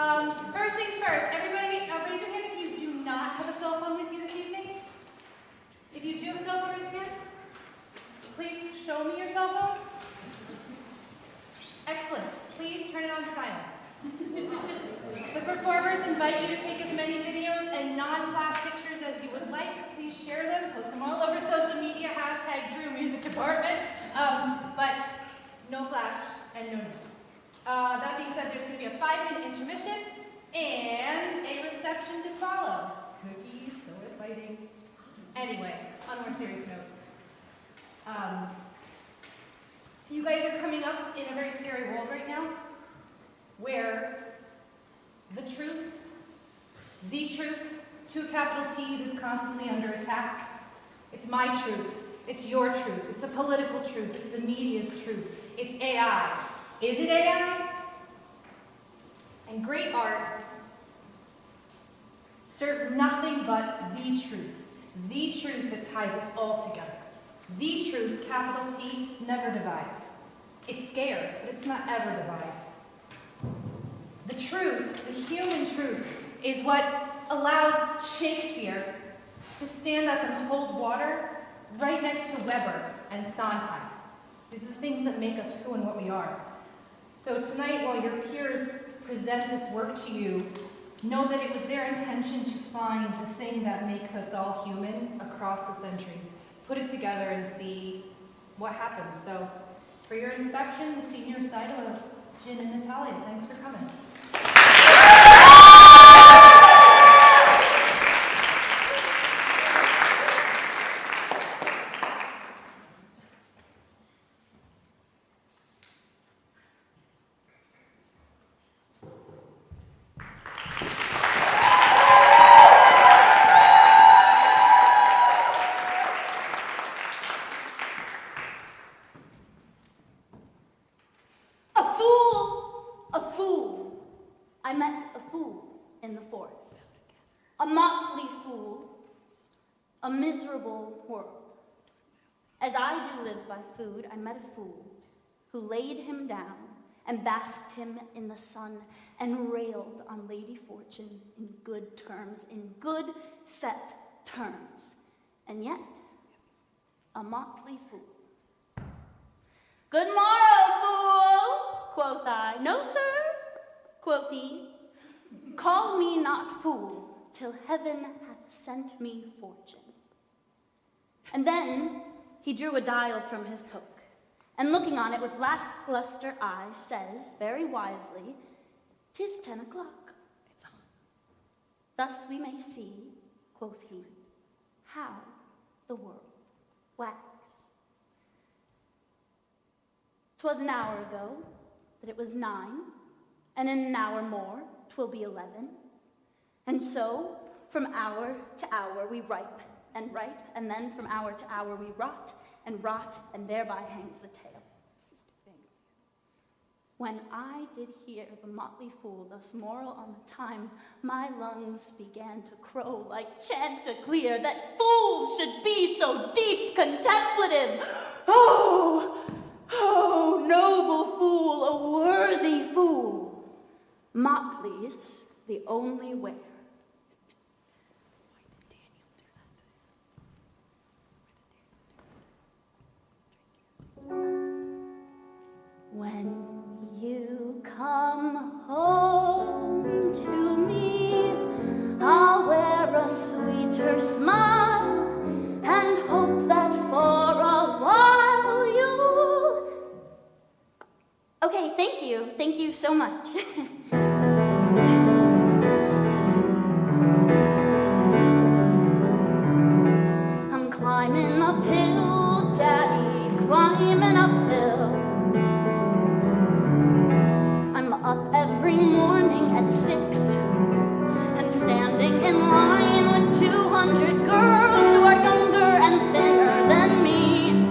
First things first, everybody, raise your hand if you do not have a cell phone with you this evening. If you do have a cell phone, raise your hand. Please show me your cell phone. Excellent. Please turn it on silent. The performers invite you to take as many videos and non-flash pictures as you would like. Please share them, post them all over social media, #DrewMusicDepartment, but no flash and no news. That being said, there's going to be a 5-minute intermission and a reception to follow. Cookies, so exciting. Anyway, on a more serious note, you guys are coming up in a very scary world right now, where the truth, 2 capital T's, is constantly under attack. It's my truth, it's your truth, it's a political truth, it's the media's truth, it's AI. Is it AI? And great art serves nothing but the truth that ties us all together. The truth, capital T, never divides. It scares, but it's not ever divided. The truth, the human truth, is what allows Shakespeare to stand up and hold water right next to Weber and Sondheim. These are the things that make us who and what we are. So tonight, while your peers present this work to you, know that it was their intention to find the thing that makes us all human across the centuries. Put it together and see what happens. So, for your inspection, the senior recital of Jin and Natalia. Thanks for coming. A miserable world. As I do live by food, I met a fool who laid him down and basked him in the sun and railed on Lady Fortune in good terms, in good set terms. And yet, a motley fool. "Good morrow, fool," quoth I. "No, sir," quoth he. "Call me not fool, till heaven hath sent me fortune." And then he drew a dial from his poke, and looking on it with lackluster eye, says, very wisely, "'Tis 10 o'clock. It's on. Thus we may see," quoth he, "how the world wags." 'Twas an hour ago that it was 9, and in an hour more 'twill be 11. And so, from hour to hour we ripe, and then from hour to hour we rot, and thereby hangs the tale. When I did hear the motley fool thus moral on the time, my lungs began to crow like chanticleer, that fools should be so deep contemplative. Oh, noble fool, a worthy fool. Motley's the only wear. When you come home to me, I'll wear a sweeter smile and hope that for a while you'll... Okay, thank you so much. I'm climbing uphill, Daddy, climbing uphill. Up every morning at 6 and standing in line with 200 girls who are younger and thinner than me,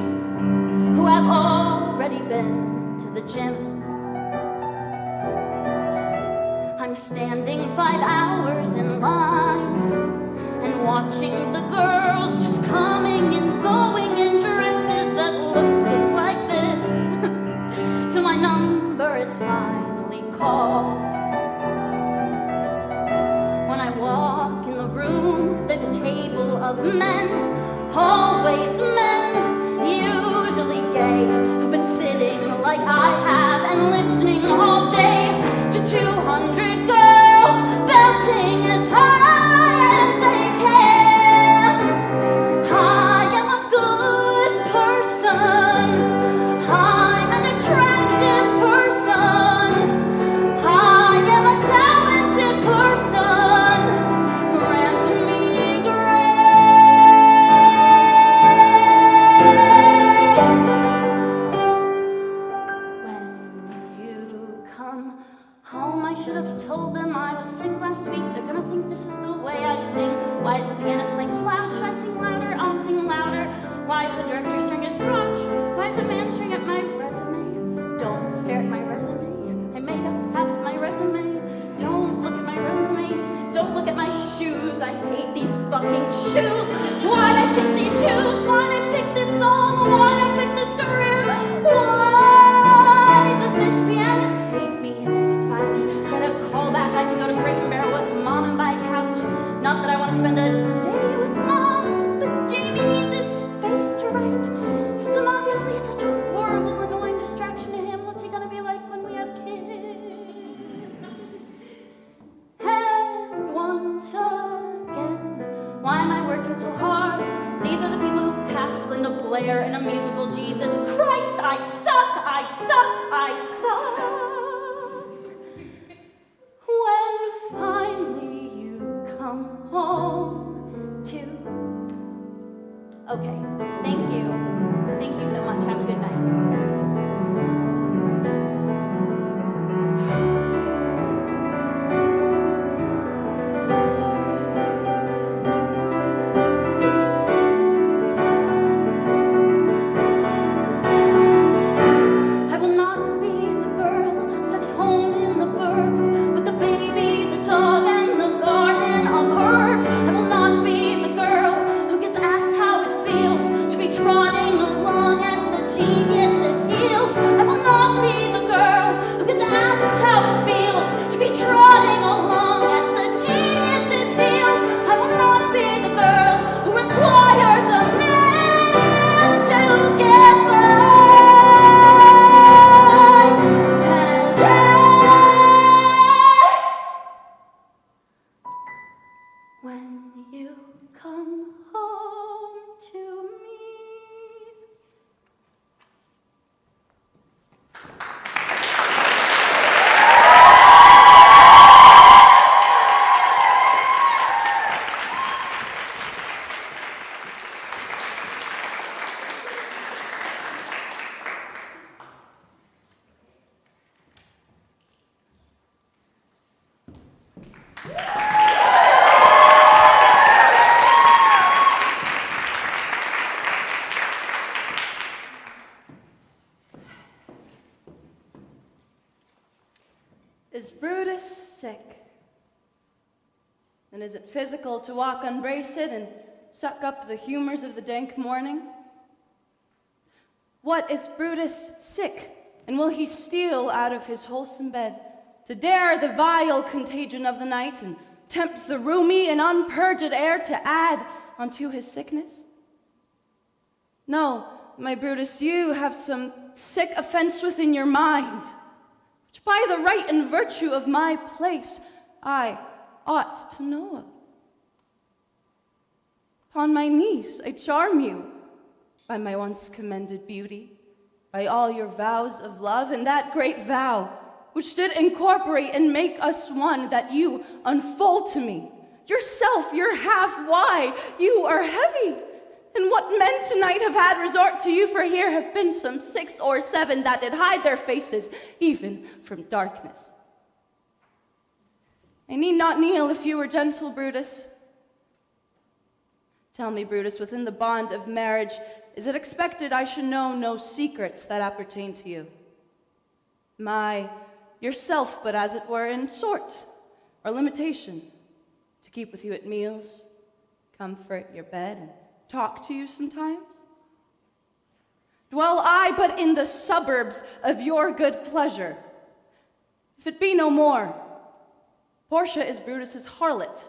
who have already been to the gym. I'm standing 5 hours in line and watching the girls just coming and going in dresses that look just like this. So my number is fine. Called. of men, always men, usually gay, who've been sitting like I have and listening all day to 200 girls belting as high as they can. I am a good person. I'm an attractive person. I am a talented person. Grant me grace. When you come home, I should have told them I was sick last week. They're gonna think this is the way I sing. Why is the pianist playing so loud? Should I sing louder? I'll sing louder. Why is the director stirring his crotch? Why is the man staring at my resume? Don't stare at my resume. I made up half my resume. Don't look at my resume. Don't look at my shoes. I hate these fucking shoes. Why'd I pick these shoes? Why'd I pick this song? Why'd I pick this career? Why does this pianist hate me? If I get a call back, I can go to Crate and Barrel with Mom and buy a couch. Not that I want to spend a day with Mom, but Jamie needs his space to write. Since I'm obviously such a horrible, annoying distraction to him, what's he gonna be like when we have kids? And once again, why am I working so hard? These are the people who cast Linda Blair in a musical. Jesus Christ, I suck, I suck, I suck. When finally you come home to... Okay, thank you. Thank you so much. Have a good night. I will not be the girl stuck at home in the burbs with the baby, the dog, and the garden of herbs. I will not be the girl who gets asked how it feels to be trotting along at the genius's heels. I will not be the girl who gets asked how it feels to be trotting along at the genius's heels. I will not be the girl who requires a man to get by. And when you come home to me. Is Brutus sick? And is it physical to walk unbraced and suck up the humors of the dank morning? What, is Brutus sick? And will he steal out of his wholesome bed to dare the vile contagion of the night and tempt the roomy and unpurged air to add unto his sickness? No, my Brutus, you have some sick offense within your mind, which by the right and virtue of my place I ought to know of. Upon my knees I charm you, by my once commended beauty, by all your vows of love, and that great vow which did incorporate and make us one, that you unfold to me. Yourself, your half, why, you are heavy. And what men tonight have had resort to you, for here have been some 6 or 7 that did hide their faces, even from darkness. I need not kneel if you were gentle, Brutus. Tell me, Brutus, within the bond of marriage, is it expected I should know no secrets that appertain to you? Yourself, but as it were in sort or limitation, to keep with you at meals, comfort your bed, and talk to you sometimes? Dwell I but in the suburbs of your good pleasure, if it be no more? Portia is Brutus's harlot,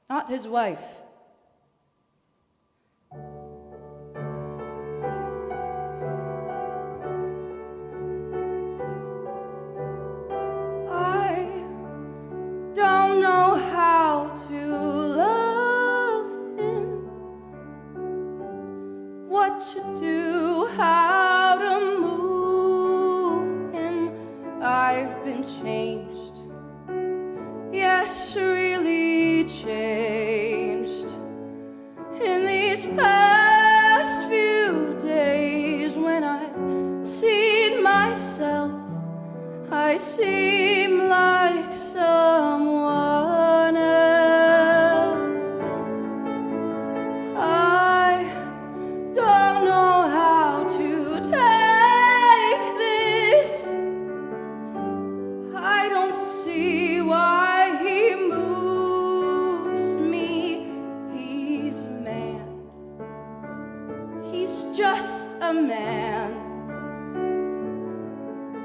not his wife. man.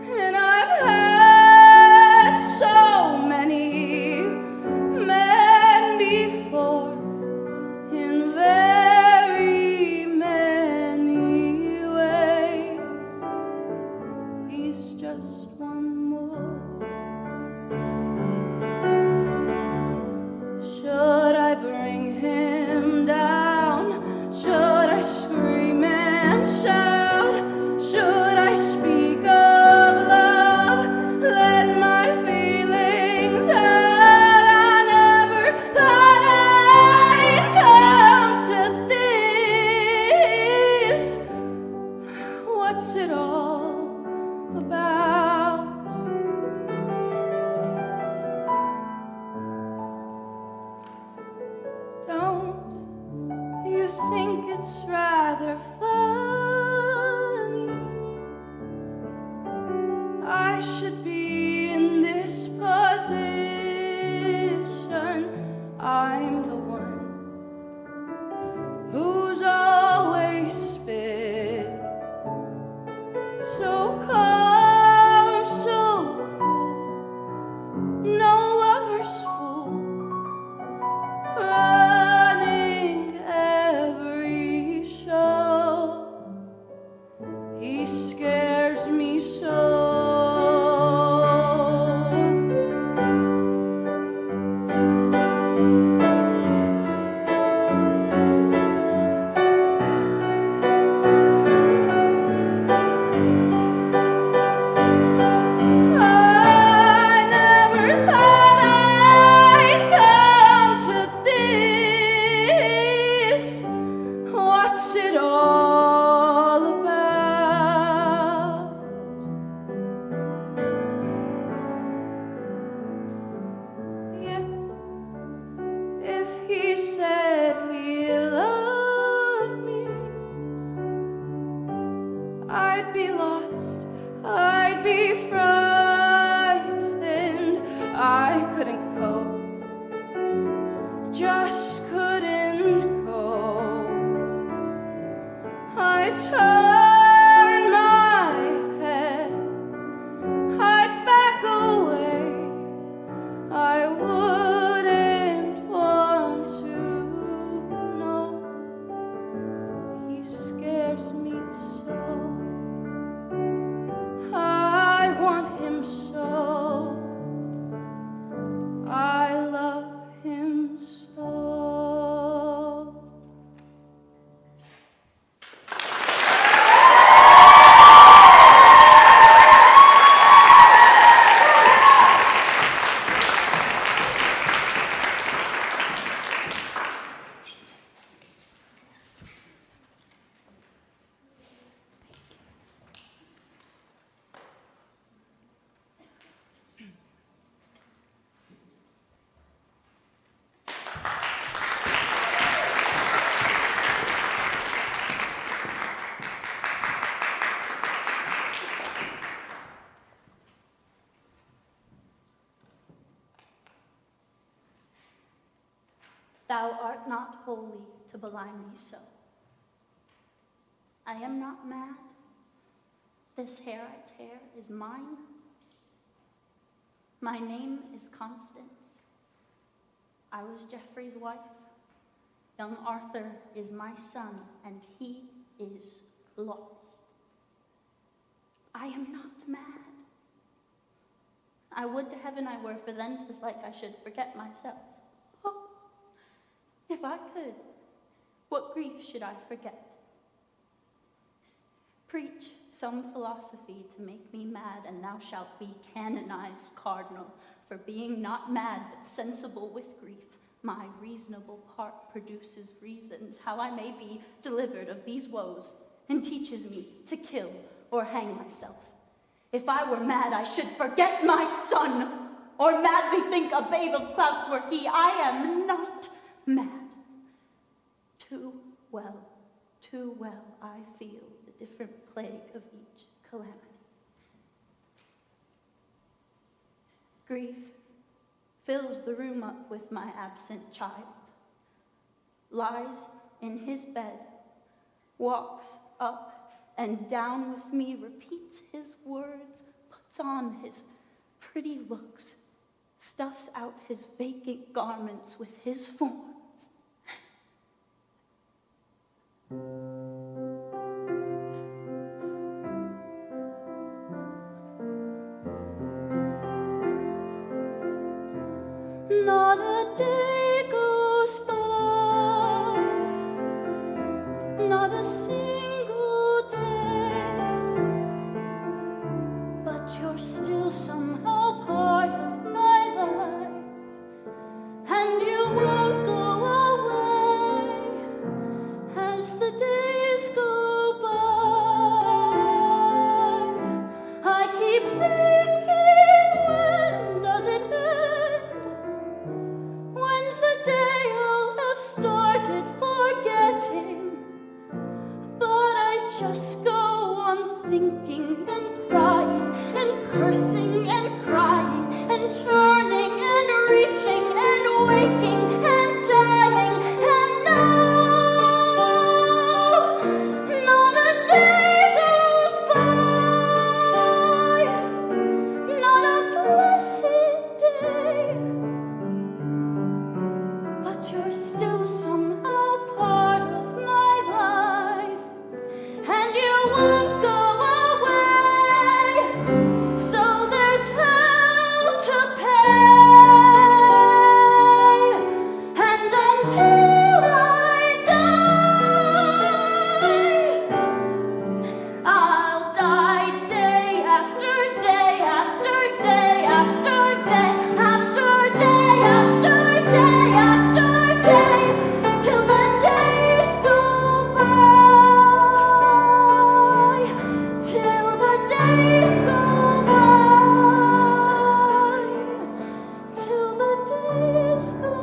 And I've had so many men before, in very many ways. He's just one more. Should I bring him down? Should I scream and shout? Should I speak of love? Let my feelings out. I never thought I'd come to this. What's it all about? Don't you think it's rather funny? I should be in this position. I'm the one who's always spit so calm, so cool, no lover's fool, running every show. He scares me so. I never thought I'd come to this. What's it all about? Yet, if he said he loved me, I'd be lost, I'd be frightened. I couldn't cope, just couldn't cope. I'd turn my head, I'd back away. I wouldn't want to know. He scares me so. I want him so. I love him so. Thou art not holy to belie me so. I am not mad. This hair I tear is mine. My name is Constance. I was Geoffrey's wife. Young Arthur is my son, and he is lost. I am not mad. I would to heaven I were, for then 'tis like I should forget myself. Oh, if I could, what grief should I forget? Preach some philosophy to make me mad, and thou shalt be canonized cardinal for being not mad but sensible with grief. My reasonable heart produces reasons how I may be delivered of these woes, and teaches me to kill or hang myself. If I were mad, I should forget my son, or madly think a babe of clouts were he. I am not mad. Too well I feel the different plague of each calamity. Grief fills the room up with my absent child, lies in his bed, walks up and down with me repeats his words, puts on his pretty looks, stuffs out his vacant garments with his forms. Not a day goes by, not a single day, but you're still somehow part of my life, and you won't go away as the days go by. I keep thinking, when does it end? When's the day I'll have started forgetting? But I just go on thinking and crying and cursing and crying and turning and reaching and waking and dying, and now not a day goes by, not a blessed day, but you're still somehow part of my life, and you won't go away, so there's hell to pay, and until I die, I'll die day after day after day after day after day after day after day, till the days go by, till the days go by, till the days go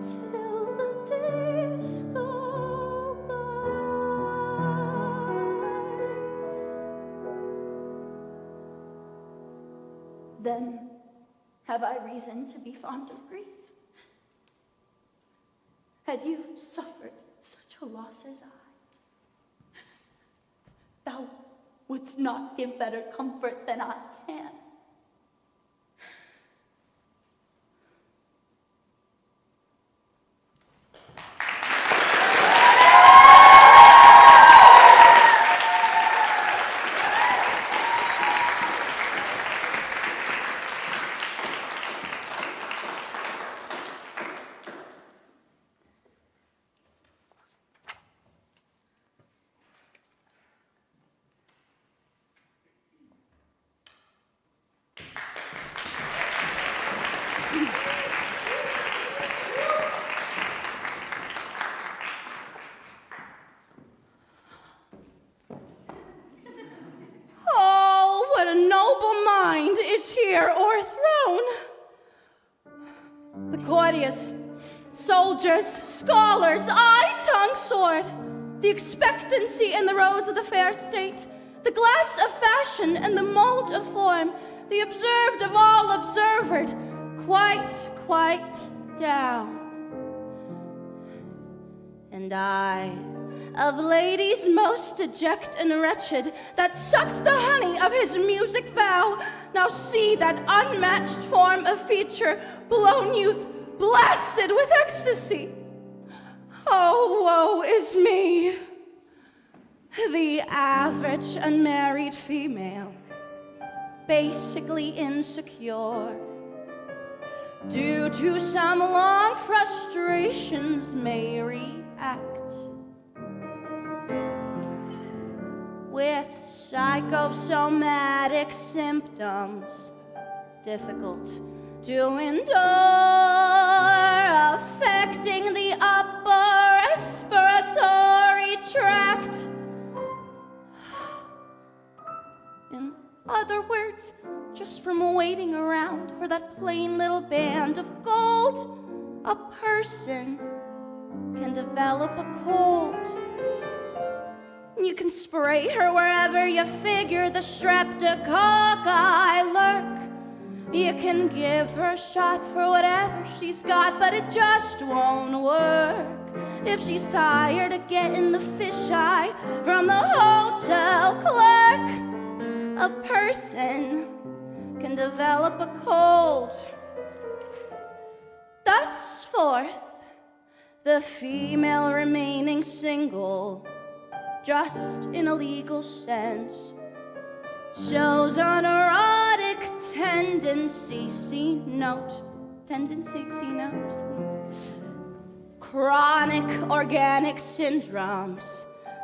till the days go by. Then have I reason to be fond of grief? Had you suffered such a loss as I, thou wouldst not give better comfort than I can. Oh, what a noble mind is here o'erthrown. The courtiers, soldiers, scholars, eye, tongue, sword, the expectancy in the rose of the fair state, the glass of fashion and the mold of form, the observed of all observered, quite down. And I, of ladies most deject and wretched, that sucked the honey of his music vow, now see that unmatched form of feature, blown youth, blasted with ecstasy. Oh, woe is me, the average unmarried female, basically insecure, due to some long frustrations may react with psychosomatic symptoms difficult to endure, affecting the upper respiratory tract. In other words, just from waiting around for that plain little band of gold, a person can develop a cold. You can spray her wherever you figure the streptococci lurk. You can give her a shot for whatever she's got, but it just won't work if she's tired of getting the fisheye from the hotel clerk. A person can develop a cold. Thus forth, the female remaining single, just in a legal sense, shows an erotic tendency, C note, chronic organic syndromes,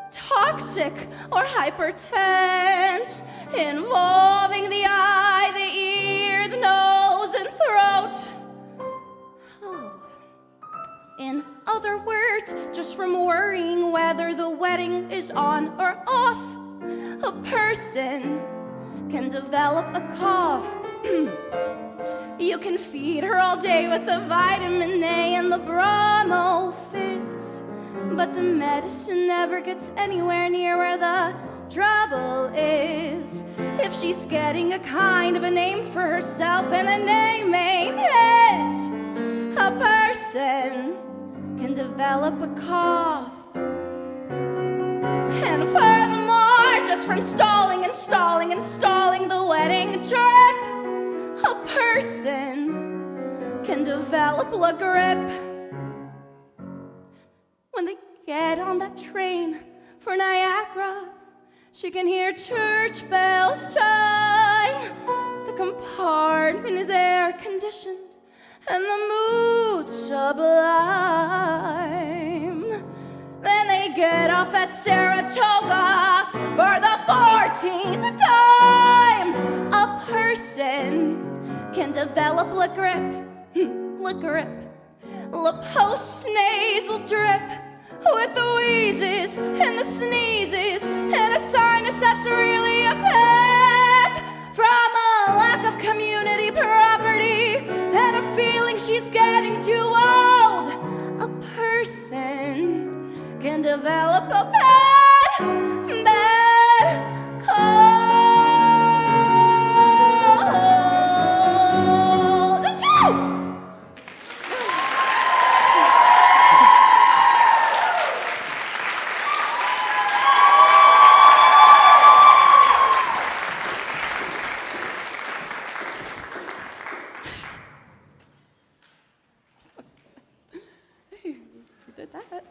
toxic or hypertense, involving the eye, the ear, the nose, and throat. Oh. In other words, just from worrying whether the wedding is on or off, a person can develop a cough. You can feed her all day with the vitamin A and the Bromo fizz, but the medicine never gets anywhere near where the trouble is. If she's getting a kind of a name for herself and the name ain't his, a person can develop a cough. And furthermore, just from stalling the wedding trip, a person can develop a grip. When they get on that train for Niagara, she can hear church bells chime. The compartment is air-conditioned and the mood sublime. Then they get off at Saratoga for the 14th time. A person can develop a grip, la post-nasal drip, with the wheezes and the sneezes and a sinus that's really a pep, from a lack of community property and a feeling she's getting too old. A person can develop a bad cold. Achoo! Who did that?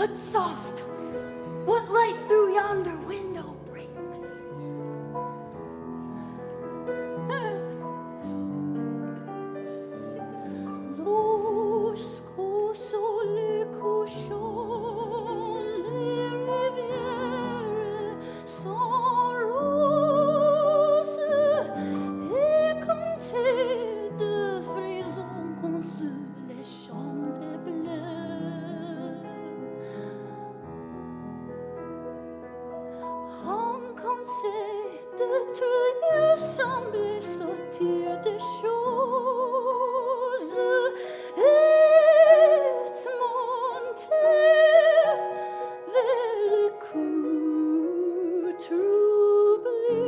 But soft, what light through yonder window breaks? Lorsqu'au soleil couchant, les rivières sont roses et comptées de frisons conçus les champs de bleu. En conseil de truies semblait sortir des choses et monter vers le cou troublé.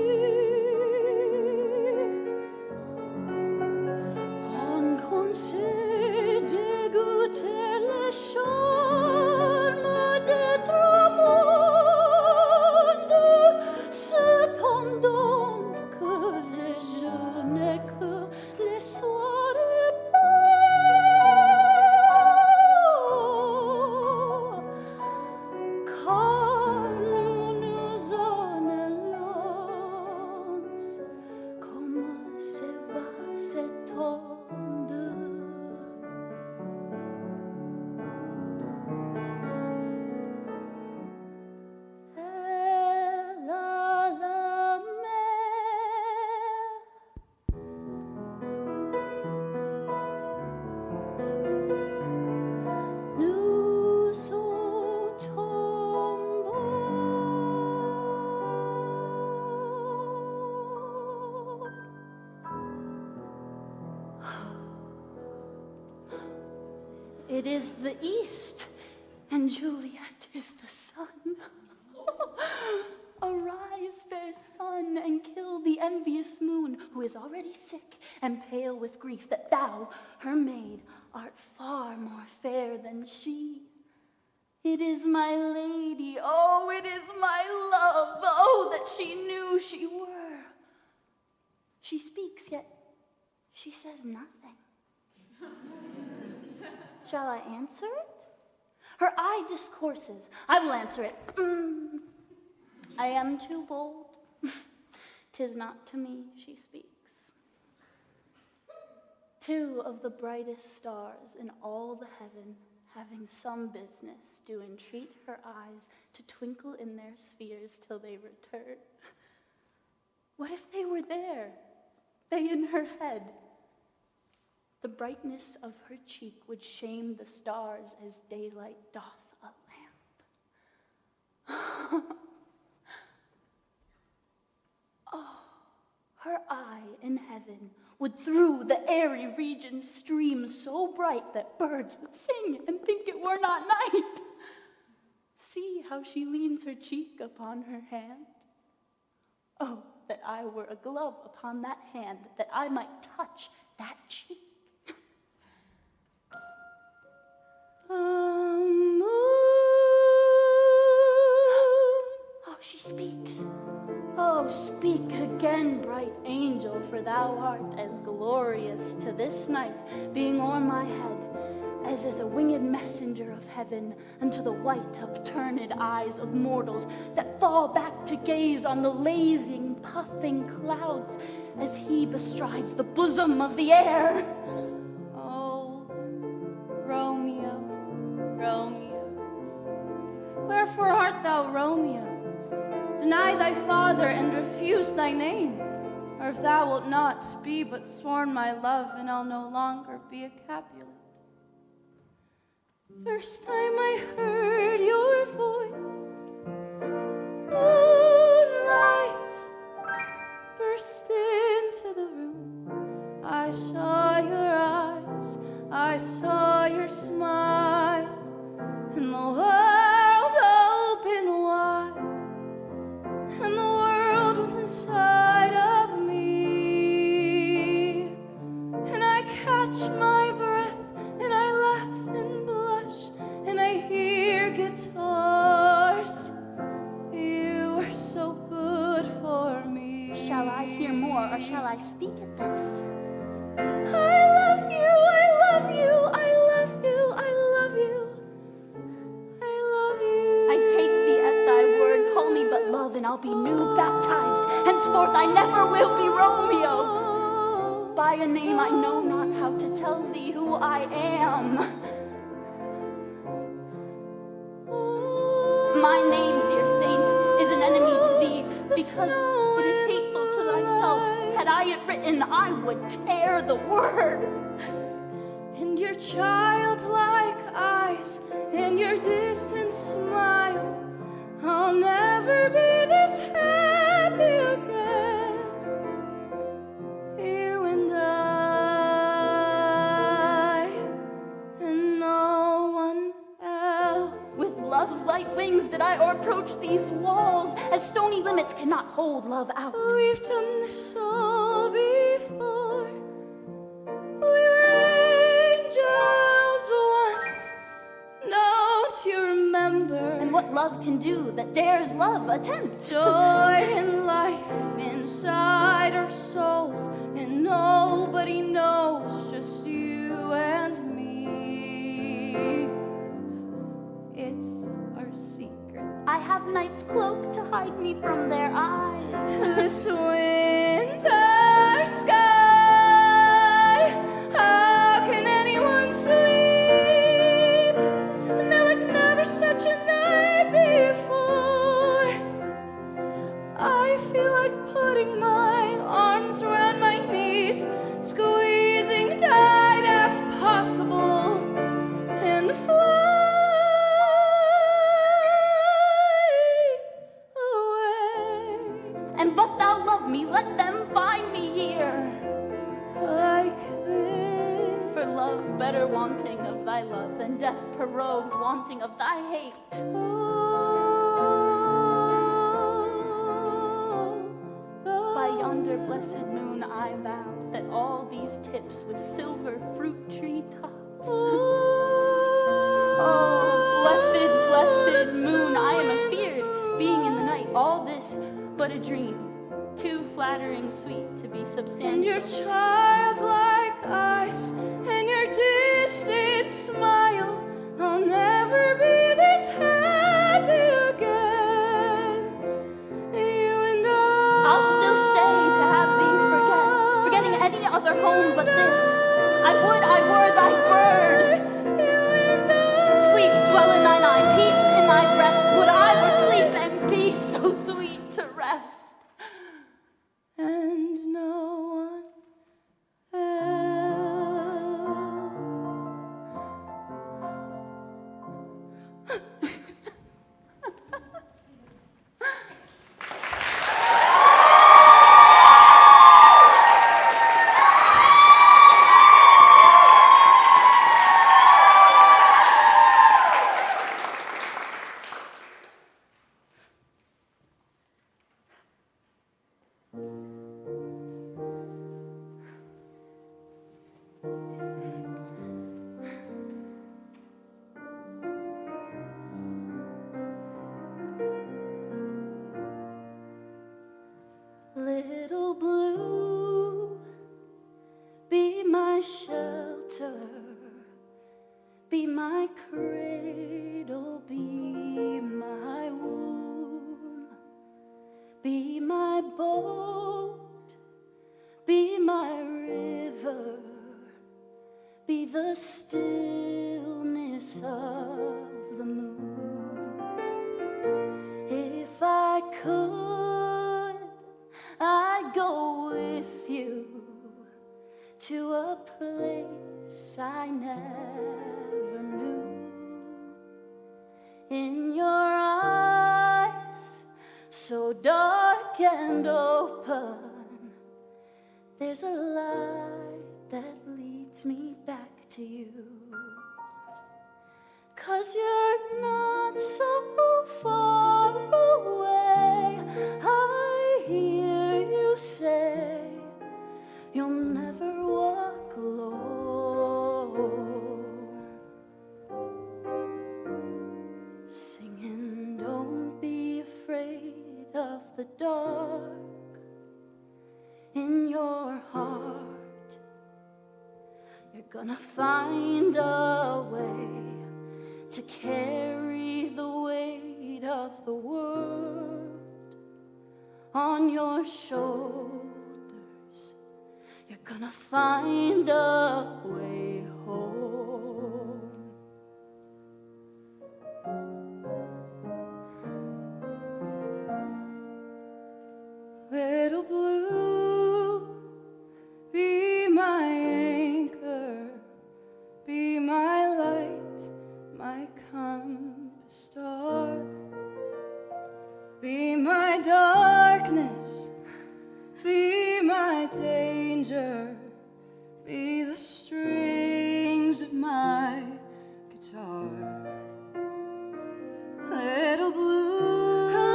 En conseil dégoûter le charme d'être monde, cependant que les jours n'est que les soirées beaux. Car nous en allons comme se va s'étendre. Elle a la mer. Nous tombons. It is the east, and Juliet is the sun. Arise, fair sun, and kill the envious moon, who is already sick and pale with grief that thou, her maid, art far more fair than she. It is my lady, oh, it is my love, oh, that she knew she were. She speaks, yet she says nothing. Shall I answer it? Her eye discourses. I will answer it. I am too bold. 'Tis not to me she speaks. Two of the brightest stars in all the heaven, having some business, do entreat her eyes to twinkle in their spheres till they return. What if they were there, they in her head? The brightness of her cheek would shame the stars as daylight doth a lamp. Oh, her eye in heaven would through the airy regions stream so bright that birds would sing and think it were not night. See how she leans her cheek upon her hand. Oh, that I were a glove upon that hand, that I might touch that cheek. Oh, she speaks. Oh, speak again, bright angel, for thou art as glorious to this night, being o'er my head, as is a winged messenger of heaven unto the white upturned eyes of mortals that fall back to gaze on the lazing, puffing clouds as he bestrides the bosom of the air. Oh, Romeo, Romeo, wherefore art thou Romeo? Deny thy father and refuse thy name, or if thou wilt not, be but sworn my love, and I'll no longer be a Capulet. First time I heard your voice, moonlight burst into the room. I saw your eyes, I saw your smile, and the world opened wide, and the world was inside of me. And I catch my breath, and I laugh and blush, and I hear guitars. You were so good for me. Shall I hear more, or shall I speak at this? I love you, I love you, I love you, I love you, I love by a name I know not how to tell thee who I am. My name, dear saint, is an enemy to thee, because it is hateful to thyself. Had I it written, I would tear the word. And your childlike eyes, and your distant smile, I'll never be this happy again. You and I, and no one else. With love's light wings did I approach these walls, as stony limits cannot hold love out. We've done this all before. We were angels once. Don't you remember? And what love can do that dares love attempt? Joy and life inside our souls, and nobody knows, just you and me. It's our secret. I have night's cloak to hide me from their eyes. This winter sky, how can anyone sleep? There was never such a night before. I feel like putting my arms around my knees, squeezing tight as possible, and flying away. And but thou love me, let them find me here. Like this. For love better wanting of thy love than death prorogued wanting of thy hate. By yonder blessed moon I vow that all these tips with silver fruit tree tops. Oh, blessed moon, I am afeared, being in the night, all this but a dream, too flattering sweet to be substantial. And your childlike eyes, and your distant smile, I'll never be this happy again. You and I'll still stay to have thee forgetting any other home but this. I would I were thy bird. Sleep, dwell in thine eye, peace in thy breast. Would I were sleep and peace so sweet to rest. and no one else. Little blue, be my shelter, be my cradle, be my womb, be my boat, be my river, be the stillness of the moon. If I could, I'd go with you to a place I never knew. In your eyes, so dark and open, there's a light that leads me back to you. 'Cause you're not so far away. I hear you say you'll never walk alone. Singing, don't be afraid of the dark. In your heart, you're gonna find a way to carry the weight of the world on your shoulders. You're gonna gonna find a way home. Little blue, be my anchor, be my light, my compass star. Be my darkness, be my danger, be the strings of my guitar. Little blue, how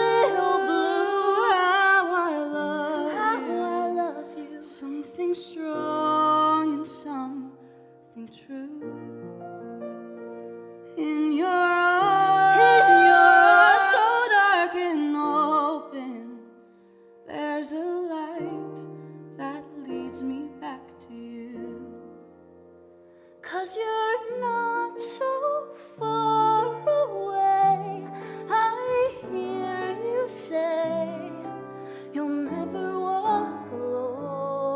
I love you. Something strong and something true. In your eyes, so dark and open, there's a light that leads me back to you. 'Cause you're not so far away. I hear you say you'll never walk alone.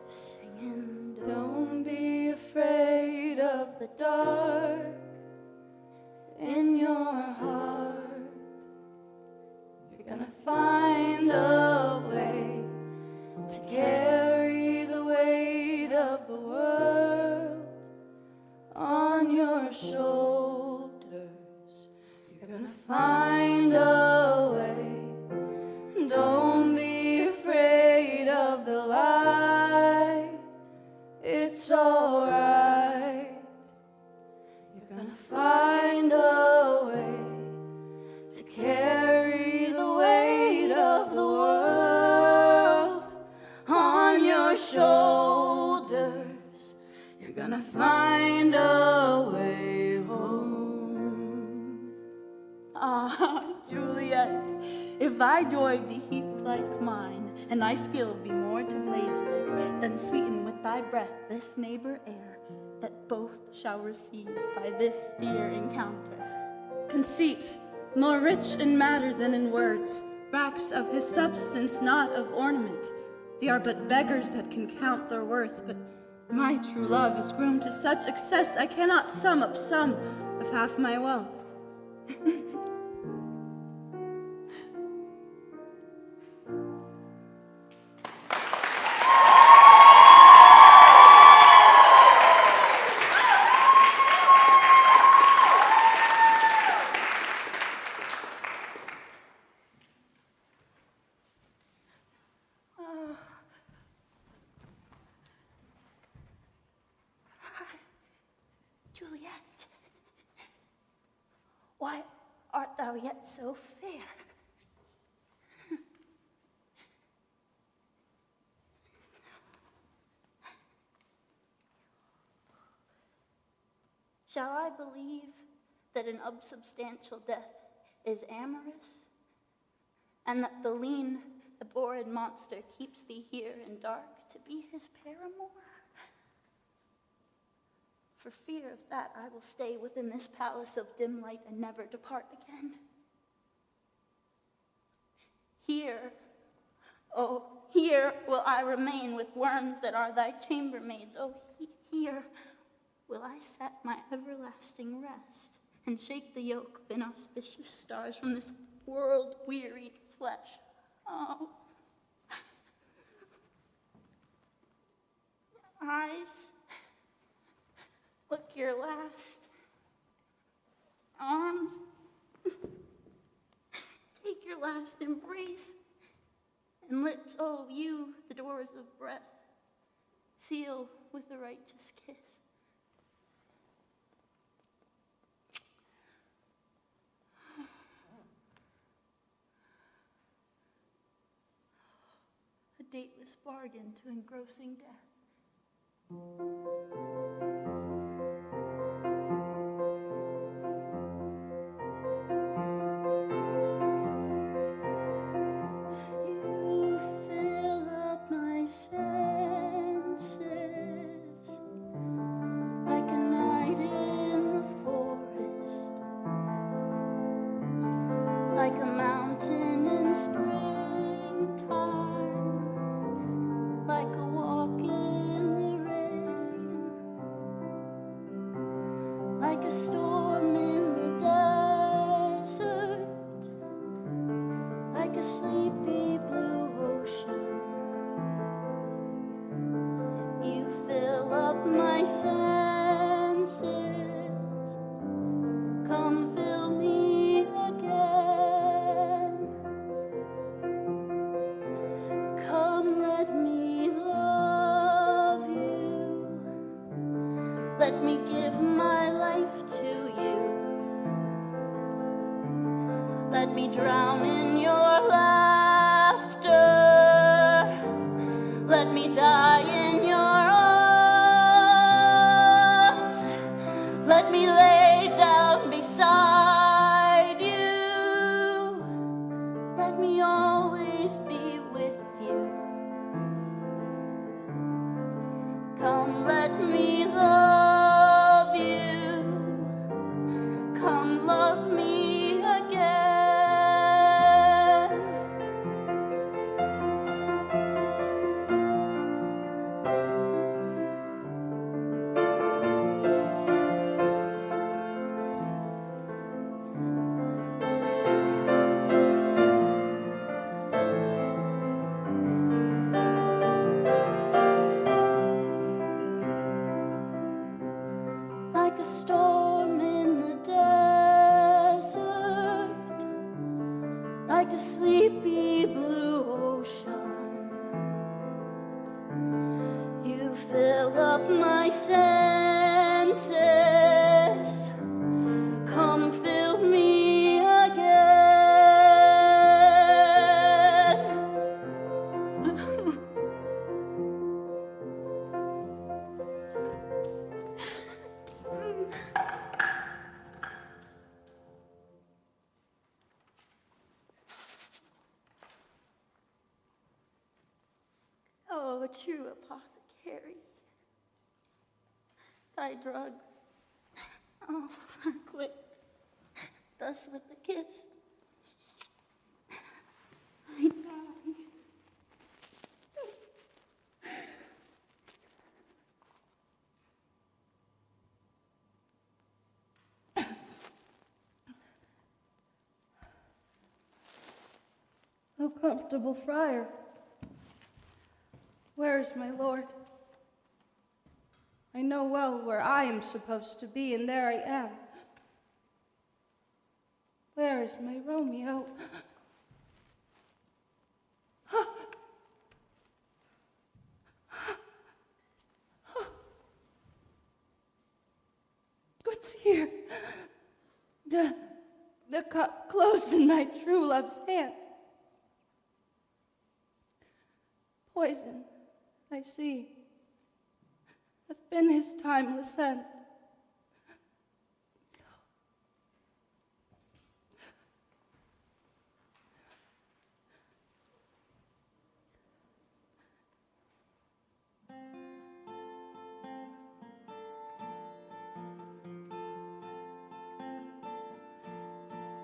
Singing, Don't be afraid of the dark in your heart. You're gonna find a way to carry the weight of the world on your shoulders. You're gonna find a way. Don't be afraid of the light. It's alright. You're gonna find a way to carry the weight of the world on your shoulders. You're gonna find a way home. ah, Juliet, if thy joy be heaped like mine, and thy skill be more to blaze it, then sweeten with thy breath this neighbor air, that both shall receive by this dear encounter. Conceit, more rich in matter than in words, bracks of his substance, not of ornament. They are but beggars that can count their worth, but my true love is grown to such excess I cannot sum up some of half my wealth. Juliet, why art thou yet so fair? Shall I believe that an unsubstantial death is amorous, and that the lean, abhorred monster keeps thee here in dark to be his paramour? For fear of that, I will stay within this palace of dim light and never depart again. Here, oh, here will I remain with worms that are thy chambermaids. Oh, here will I set my everlasting rest and shake the yoke of inauspicious stars from this world-wearied flesh. Oh. Eyes, look your last. Arms, take your last embrace. And lips, oh, you, the doors of breath, seal with a righteous kiss. A dateless bargain to engrossing death. You fill up my senses like a night in the forest, like a mountain in spring. like a storm in the desert, like a sleepy blue ocean. You fill up my senses, come fill me again. Come, let me love you. Let me give my life to you. Let me drown in your laughter. Let me die in your arms. Let me lay down beside you. Let me always be with you. Come, let me love you. Come, love me again. Like a storm in the desert, like a sleepy blue ocean. You fill up my senses, come fill me again. Oh, a true apothecary. Thy drugs, oh, are quick, thus with the kiss. I die. O comfortable friar, where is my lord? I know well where I am supposed to be, and there I am. Where is my Romeo? What's here? The cup closed in my true love's hand. Poison, I see, hath been his timeless end.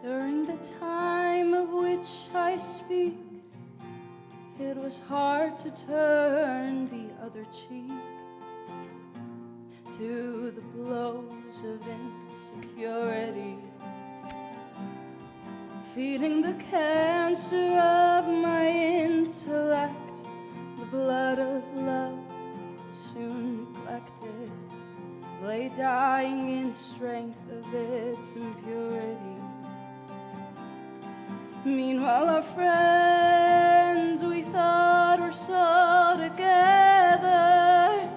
During the time of which I speak, it was hard to turn the other cheek to the blows of insecurity, feeding the cancer of my intellect. The blood of love, soon neglected, lay dying in strength of its impurity. Meanwhile, our friends we thought were so together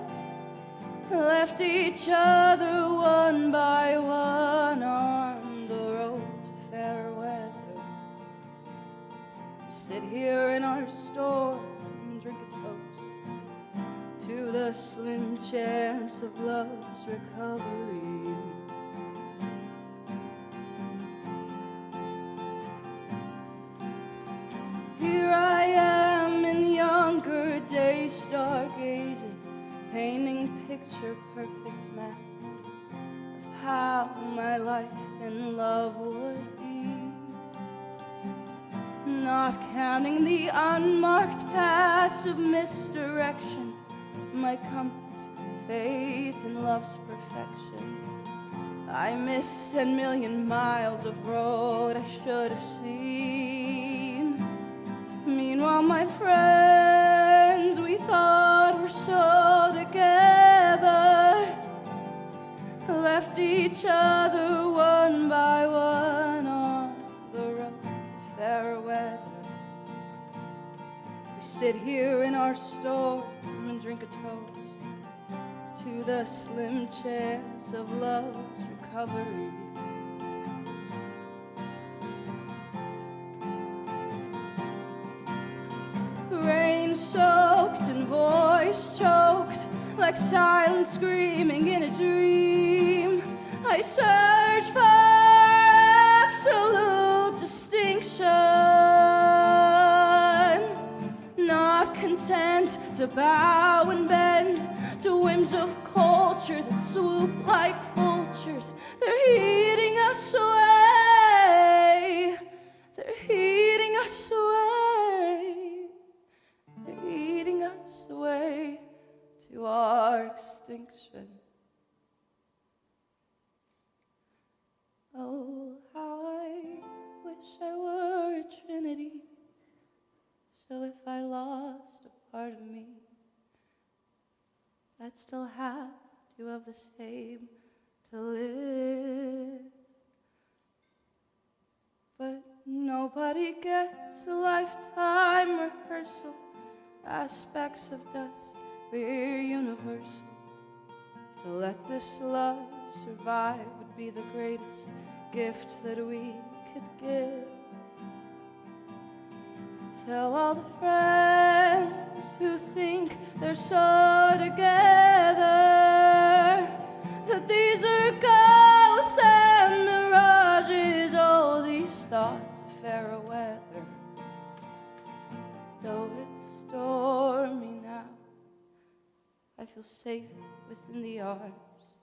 left each other one by one on the road to fair weather. We sit here in our store and drink a toast to the slim chance of love's recovery. Here I am in younger days, stargazing, painting picture-perfect maps of how my life and love would be, not counting the unmarked paths of misdirection, my compass, faith in love's perfection. I missed 10 million miles of road I should have seen. Meanwhile, my friends we thought were so together left each other one by one on the road to fair weather. We sit here in our storm and drink a toast to the slim chance of love's recovery. Rain-soaked and voice-choked, like silent screaming in a dream, I search for absolute distinction, not content to bow and bend to whims of culture that swoop like vultures. They're eating us away. They're eating us away. They're eating us away to our extinction. Oh, how I wish I were a trinity, so if I lost a part of me, I'd still have two of the same to live. But nobody gets a lifetime rehearsal. Aspects of dust, we're universal. To let this love survive would be the greatest gift that we could give. Tell all the friends who think they're so together that these are ghosts and mirages, all these thoughts of fairer weather. Though it's stormy now, I feel safe within the arms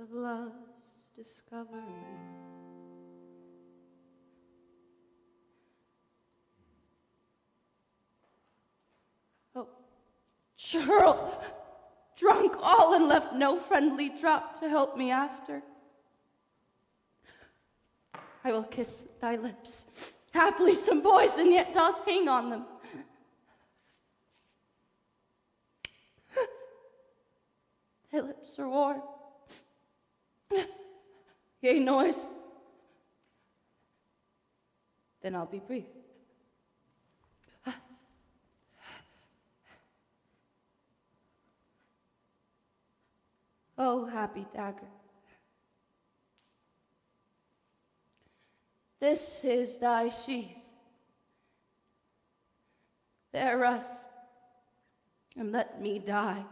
of love's discovery. Oh, churl, drunk all and left no friendly drop to help me after. I will kiss thy lips. Haply some poison yet doth hang on them. Thy lips are warm. Yea, noise. Then I'll be brief. Oh, happy dagger. This is thy sheath. There rust, and let me die.